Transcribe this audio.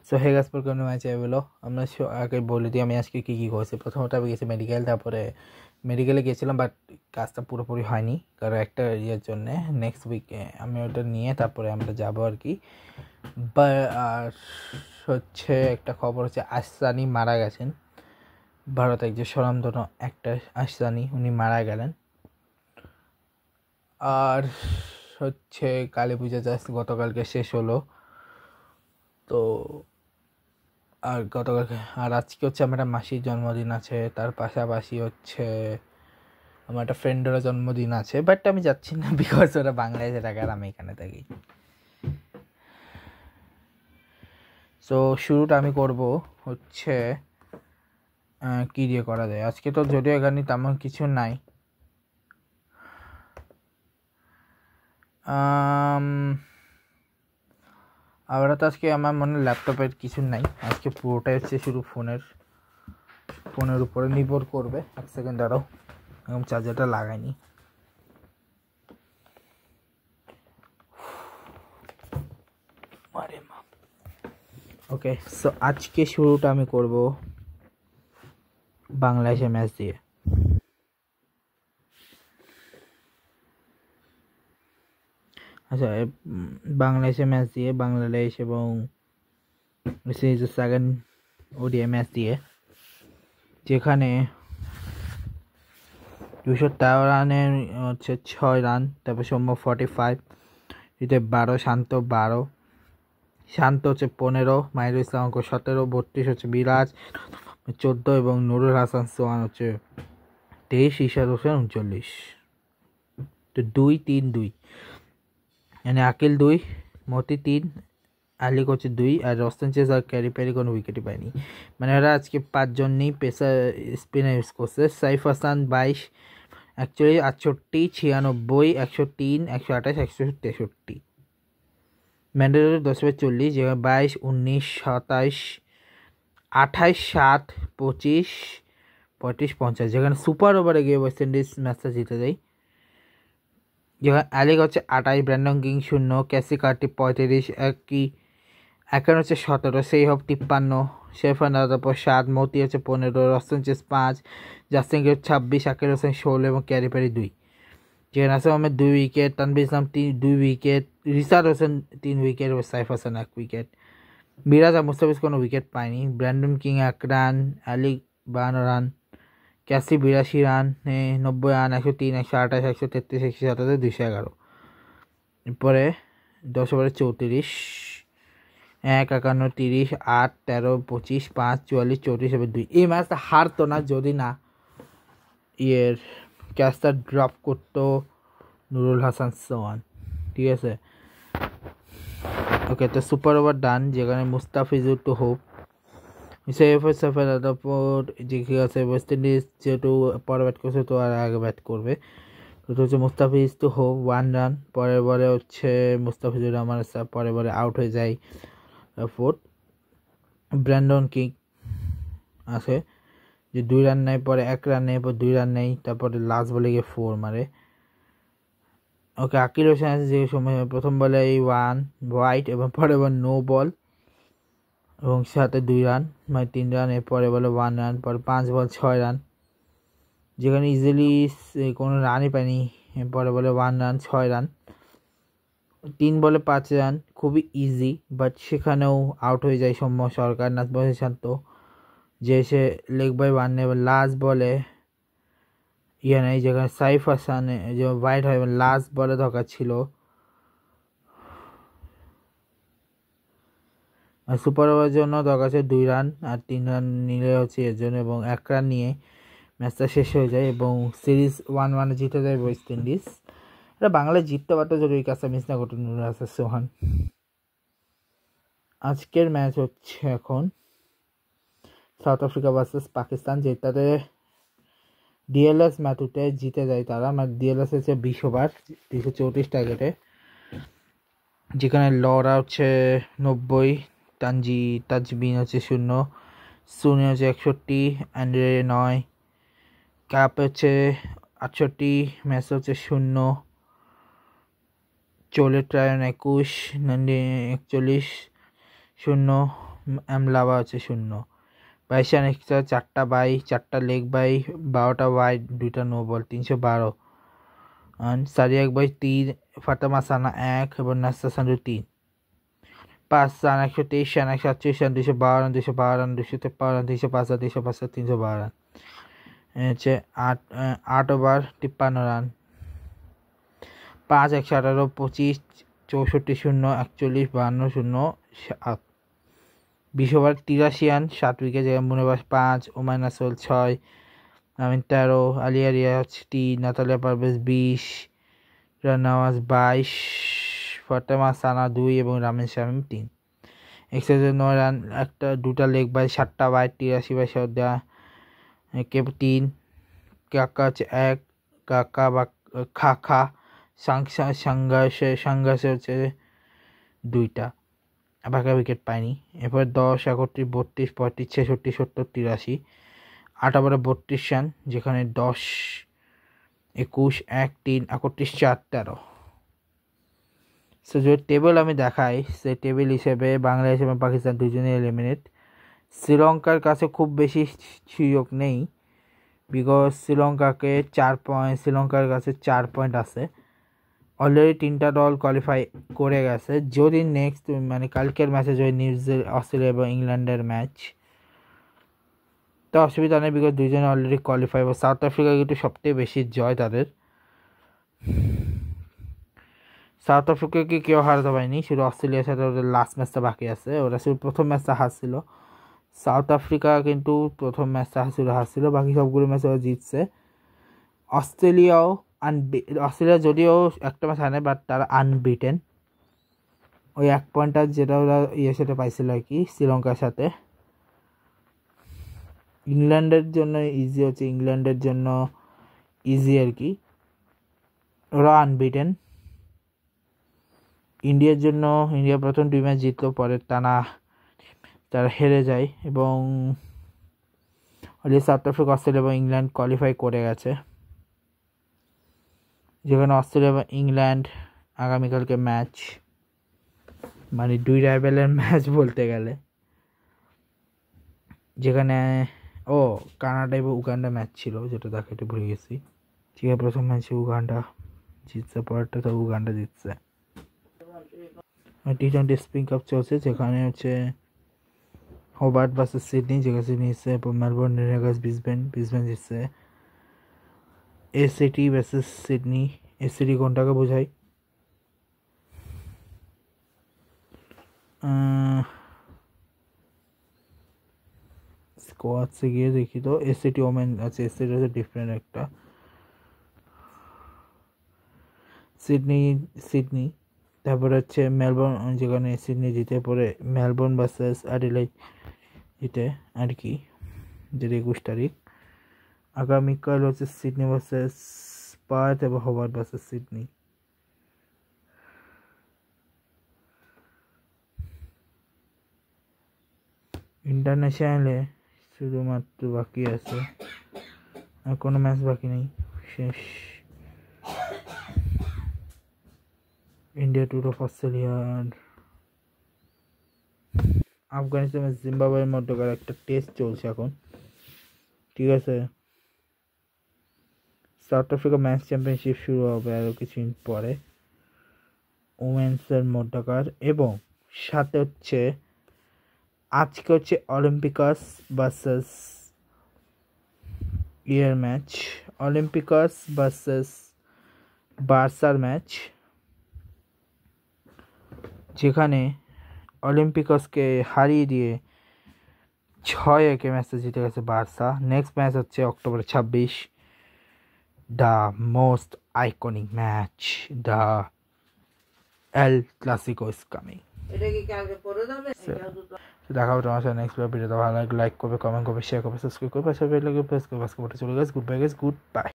So hey guys, welcome to my channel. আমরা আগে বলে দিই আমি আজকে কী কী করেছি। প্রথমত আমি গেছি মেডিকেল, তারপরে মেডিকেলে গিয়েছিলাম, বাট কাজটা পুরোপুরি হয়নি কারণ একটা ইয়ের জন্যে। নেক্সট উইকে আমি ওটা নিয়ে তারপরে আমরা যাবো আর কি। আর হচ্ছে একটা খবর হচ্ছে আশরানি মারা গেছেন। ভারতে একজন স্বনামধন্য একটা আশরানি, উনি মারা গেলেন। আর হচ্ছে কালী পূজা জাস্ট গতকালকে শেষ হলো। তো আর গতকালকে আর আজকে হচ্ছে আমার একটা মাসির জন্মদিন আছে, তার পাশাপাশি হচ্ছে আমার একটা ফ্রেন্ডেরও জন্মদিন আছে, বাট আমি যাচ্ছি না বিকজ ওরা বাংলাদেশে থাকে আর আমি এখানে থাকি। সো শুরুটা আমি করব হচ্ছে কী দিয়ে করা যায়। আজকে তো যদিও এখানে তেমন কিছু নাই। আবার তো আজকে আমার মনে ল্যাপটপের কিছু নাই, আজকে পুরোটাই হচ্ছে শুধু ফোনের উপরে নির্ভর করবে। এক সেকেন্ড দাঁড়াও, এখন চার্জারটা লাগাইনি। ওকে, সো আজকে শুরুটা আমি করব বাংলাদেশের ম্যাচ দিয়ে। আচ্ছা, বাংলাদেশের ম্যাচ দিয়ে, বাংলাদেশ এবং সিরিজের সেকেন্ড ওডিআই ম্যাচ দিয়ে, যেখানে 213 রানের হচ্ছে 6 রান, তারপর সৌম্য 45, এতে 12, শান্ত 12, শান্ত হচ্ছে 15, মাহিরুল ইসলাম 17, 32 হচ্ছে বিরাজ 14 এবং নুরুল হাসান সোহান হচ্ছে 23, ইশাদ হোসেন 39। তো 2-3-2, মানে আকিল 2, মতি 3, আলিক হচ্ছে 2, আর রস্তান চেজ আর ক্যারি প্যারি কোনো উইকেটই পায়নি। মানে ওরা আজকে 5 জনই পেসার স্পিনার ইউজ করছে। সাইফ হাসান 22, 41, 68, 96, 103, 128, 163। ম্যান্ডেটরি 10/40, যেখানে 22, 19, 27, 28, 7, 25, 35, 50, যেখানে সুপার ওভারে গিয়ে ওয়েস্ট ইন্ডিজ ম্যাচটা জিতে যায়। যেখানে অ্যালিক হচ্ছে 28, ব্র্যান্ডন কিং 0, ক্যাসি কার্টি 35, একান হচ্ছে 17, সেই হোপ 53, শেফান আদাপুর 7, মতি হচ্ছে 15, রস্তান চেস 5, জাস্টিন গেট 26, আকির হোসেন 16 এবং ক্যারি প্যারি 2। যেখানে আসম Ahmed 2 wicket, Tanvir Islam 2 wicket, Rishad Hossain 3 wicket এবং সাইফ হাসান 1 উইকেট। মিরাজ আর মুস্তাফিজ কোনো উইকেট পায়নি। Brandon King 1 run, Alick 52 run, Keacy 82 run, 90 run, 103, 128, 133, 177, 211। এরপরে 10 ওভারে 34, 1, 51, 30, 8, 13, 25, 5, 44, 34 এবং 2। এই ম্যাচটা হারতো না যদি না ক্যাচটা ড্রপ করতো নুরুল হাসান সোহান। ঠিক আছে, ওকে। তো সুপার ওভার ডান, যেখানে মুস্তাফিজুর টু হোপ, সাইফের আদাপুর ঠিক আছে। ওয়েস্ট ইন্ডিজ যেহেতু পরে ব্যাট করছে তো আর আগে ব্যাট করবে। তো হচ্ছে মুস্তাফিজ টু হোপ 1 রান, পরের বলে হচ্ছে মুস্তাফিজুর রহমান পরের বলে আউট হয়ে যায় 4। ব্র্যান্ডন কিং আছে যে 2 রান নেয়, পরে 1 রান নেয়, পর 2 রান নেয়, তারপরে লাস্ট বলে গিয়ে 4 মারে। ওকে, আকিল হোসেন আছে যে সময় প্রথম বলে 1 হোয়াইট এবং পরে বল নো বল এবং সাথে 2 রান, মানে 3 রান। এরপরে বলে 1 রান, পরে 5 বল 6 রান, যেখানে ইজিলি কোনো রানই পায়নি। এরপরে বলে 1 রান 6 রান, 3 বলে 5 রান, খুবই ইজি, বাট সেখানেও আউট হয়ে যায় সৌম্য সরকার, নাজমুল শান্ত যে সে লেগ বাই 1 নেবে। লাস্ট বলে নেই, যেখানে সাইফ হাসান যে হোয়াইট হয়, লাস্ট বলে দরকার ছিল। আর সুপার ওভারের জন্য দরকার আছে 2 রান, আর 3 রান নিলে হচ্ছে এর জন্য, এবং 1 রান নিয়ে ম্যাচটা শেষ হয়ে যায় এবং সিরিজ 1-1 জিতে যায় ওয়েস্ট ইন্ডিজ। এটা বাংলায় জিততে পারতো যদি ওই কাজটা মিস না করতো নুরুল হাসান সোহান। আজকের ম্যাচ হচ্ছে এখন সাউথ আফ্রিকা ভার্সেস পাকিস্তান, যেটাতে ডিএলএস ম্যাচুতে জিতে যায় তারা। ডিএলএস হচ্ছে 20 ওভার 234 টার্গেটে, যেখানে লরা হচ্ছে 90, তাজবিন হচ্ছে 0, সুনি হচ্ছে 61, অ্যান্ড্রে 9, কাপ হচ্ছে 68, ম্যাচ হচ্ছে 0, চোলে ট্রায়ন 21, নন্দি 41, 0, আমলাবা হচ্ছে 0। 22 রান এক্সট্রা, 4টা বাই, 4টা লেগ বাই, 12টা ওয়াইড, 2টা নো বল, 312 রান। সারি 1/3, ফাতেমা সানা 1 এবং Nashra Sandhu 3। 5 run, 123 run, 148 run, 212 run, 212 run, 253 run, 305 run, 305 run, 312 run. হচ্ছে 8 over 53 run. 5 118 25 64 0 41 52 0 7। 20 over 83 run, 7 wicket, Muneeba 5, Omaima Sohail 6, Amin 13, Aliya Riaz 3, Natalia Pervaiz 20, রানাওয়াজ 22, ফাতেমা সানা 2 এবং রামিন শামীম 3। 109 রান, 2টা লেগ বাই, 7টা ওয়াইড, 83 বাই সদ্যা কেপ 3, কাকা হচ্ছে 1, কাকা বা খাখা সংঘর্ষে হচ্ছে 2টা, বাঁকা উইকেট পায়নি। এরপর 10 31 32 35 66 70 83। 8 ওভারে 32 রান, যেখানে 10 21 1 3 31 4 13। সো যে টেবিল আমি দেখাই, সেই টেবিল হিসেবে বাংলাদেশ এবং পাকিস্তান দুজনেই এলিমিনেট। শ্রীলঙ্কার কাছে খুব বেশি সুযোগ নেই, বিকজ শ্রীলঙ্কার কাছে 4 পয়েন্ট আছে। অলরেডি 3টা দল কোয়ালিফাই করে গেছে। যদি নেক্সট মানে কালকের ম্যাচে যদি অস্ট্রেলিয়া এবং ইংল্যান্ডের ম্যাচ, তো অসুবিধা নেই, বিকজ দুজনে অলরেডি কোয়ালিফাই। এবং সাউথ আফ্রিকা কিন্তু সবথেকে বেশি জয় তাদের। সাউথ আফ্রিকাকে কেউ হারাতে পারেনি, শুধু অস্ট্রেলিয়ার সাথে ওদের লাস্ট ম্যাচটা বাকি আছে। ওরা শুধু প্রথম ম্যাচটা হারছিল। সাউথ আফ্রিকা কিন্তু প্রথম ম্যাচটা হারছিল, বাকি সবগুলো ম্যাচে ওরা জিতছে। অস্ট্রেলিয়া যদিও একটা ম্যাচ হারে, বাট তারা আনবিটেন। ওই 1 পয়েন্টটা যেটা ওরা সাথে পাইছিল আর কি, শ্রীলঙ্কার সাথে। ইংল্যান্ডের জন্য ইজি আর কি, ওরা আনবিটেন। ইন্ডিয়া প্রথম 2 ম্যাচ জিতলো, পরে তারা হেরে যায়। এবং সাউথ আফ্রিকা, অস্ট্রেলিয়া এবং ইংল্যান্ড কোয়ালিফাই করে গেছে, যেখানে অস্ট্রেলিয়া এবং ইংল্যান্ড আগামীকালকে ম্যাচ, মানে 2 রাইভেলের ম্যাচ বলতে গেলে, যেখানে কানাডা এবং উগান্ডা ম্যাচ ছিল, যেটা দেখাতে ভুলে গেছি। ঠিক আছে, প্রথম ম্যাচে উগান্ডা জিতছে, পরেরটা তো উগান্ডা জিতছে। টি-20 স্প্রিং কাপ চলছে, যেখানে হচ্ছে হোবার্ট ভার্সেস সিডনি, যেখানে সিডনি জিতছে। এরপর মেলবোর্ন রেনেগার্স ব্রিসবেন জিতছে। এসিটি ভার্সেস সিডনি, এসিটি কোনটাকে বোঝায়? স্কোয়াডসে গিয়ে দেখি তো, এসিটি ওমেন আছে, এসিটি হচ্ছে ডিফারেন্ট একটা। সিডনি, তারপরে হচ্ছে মেলবোর্ন, যেখানে সিডনি জিতে, পরে মেলবোর্ন ভার্সেস অ্যাডিলেড জিতে আর কি, যেটা 21 তারিখ। আগামীকাল হচ্ছে সিডনি ভার্সেস পার্থ এবং হোবার্ট ভার্সেস সিডনি। ইন্টারন্যাশনালে শুধুমাত্র বাকি আছে, আর কোনো ম্যাচ বাকি নেই, শেষ। India tour of Australia, Afghanistan জিম্বাবুয়ের মধ্যকার একটা টেস্ট চলছে এখন, ঠিক আছে। সাউথ আফ্রিকা ম্যাচ চ্যাম্পিয়নশিপ শুরু হবে আরও কিছুদিন পরে, ওমেন্সের মধ্যকার। এবং সাথে হচ্ছে আজকে হচ্ছে অলিম্পিকাস ভার্সেস ম্যাচ, অলিম্পিকাস ভার্সেস বার্সার ম্যাচ, যেখানে অলিম্পিকাসকে হারিয়ে দিয়ে 6-1 ম্যাচটা জিতে গেছে বার্সা। নেক্সট ম্যাচ হচ্ছে October 26, the most iconic match, the El Clasico is coming. দেখা হবে তোমার সাথে নেক্সট ভিডিওতে। ভালো লাগলে লাইক করবে, কমেন্ট করবে, শেয়ার করবে, সাবস্ক্রাইব করবে, পাশে বেল আইকন প্রেস করবে। আজকে চলে গেছে, গুড বাই।